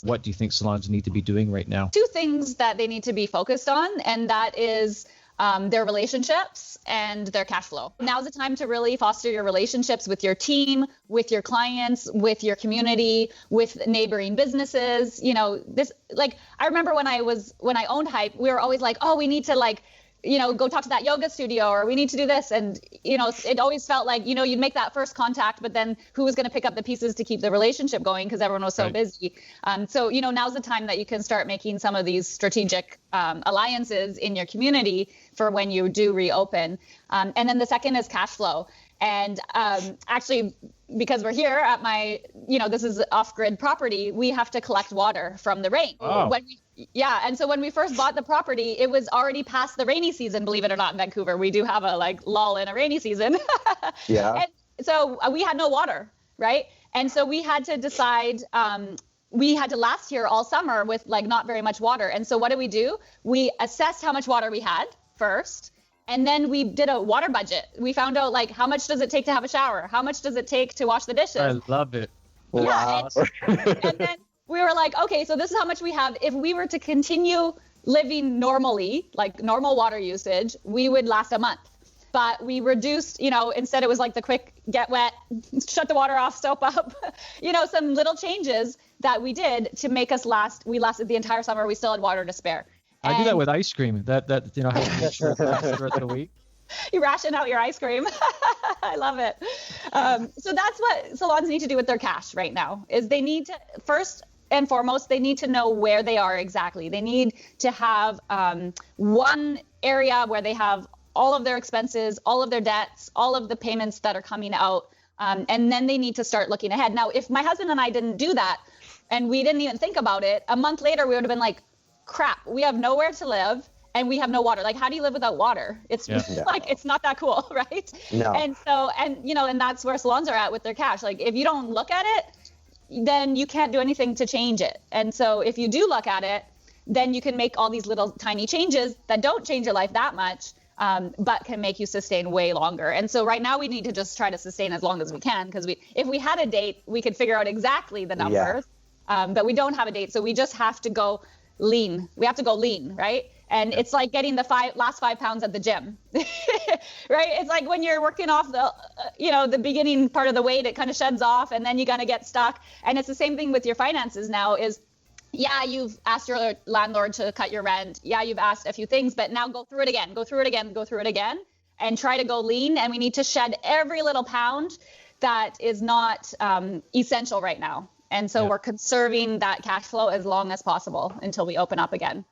What do you think salons need to be doing right now? Two things that they need to be focused on, and that is their relationships and their cash flow. Now's the time to really foster your relationships with your team, with your clients, with your community, with neighboring businesses. You know, this, like, I remember when I owned Hype, we were always like, oh, we need to, like, you know, go talk to that yoga studio, or we need to do this. And, you know, it always felt like, you know, you'd make that first contact, but then who was going to pick up the pieces to keep the relationship going because everyone was so busy. So, you know, now's the time that you can start making some of these strategic alliances in your community for when you do reopen. And then the second is cash flow. And actually, because we're here at my, you know, this is off-grid property, we have to collect water from the rain. Oh. And so when we first bought the property, it was already past the rainy season, believe it or not, in Vancouver. We do have a like lull in a rainy season. Yeah. And so we had no water, right? And so we had to decide, we had to last here all summer with like not very much water. And so what did we do? We assessed how much water we had first. And then we did a water budget. We found out, like, how much does it take to have a shower? How much does it take to wash the dishes? I love it. Wow. Yeah, and then we were like, okay, so this is how much we have. If we were to continue living normally, like normal water usage, we would last a month. But we reduced, you know, instead it was like the quick get wet, shut the water off, soap up, you know, some little changes that we did to make us last. We lasted the entire summer. We still had water to spare. I do that with ice cream. That you know, has to last throughout the week. You ration out your ice cream. I love it. So that's what salons need to do with their cash right now, is they need to, first and foremost, they need to know where they are exactly. They need to have one area where they have all of their expenses, all of their debts, all of the payments that are coming out. And then they need to start looking ahead. Now, if my husband and I didn't do that and we didn't even think about it, a month later, we would have been like, crap, we have nowhere to live and we have no water. Like, how do you live without water? It's like, it's not that cool, right? No. And so, and you know, and that's where salons are at with their cash. Like, if you don't look at it, then you can't do anything to change it. And so if you do look at it, then you can make all these little tiny changes that don't change your life that much, but can make you sustain way longer. And so right now we need to just try to sustain as long as we can, because if we had a date, we could figure out exactly the numbers, but we don't have a date. So we just have to go lean. We have to go lean, right? And it's like getting the last 5 pounds at the gym, right? It's like when you're working off the, the beginning part of the weight, it kind of sheds off and then you're going to get stuck. And it's the same thing with your finances now is, yeah, you've asked your landlord to cut your rent. Yeah, you've asked a few things, but now go through it again, and try to go lean. And we need to shed every little pound that is not essential right now. And so we're conserving that cash flow as long as possible until we open up again.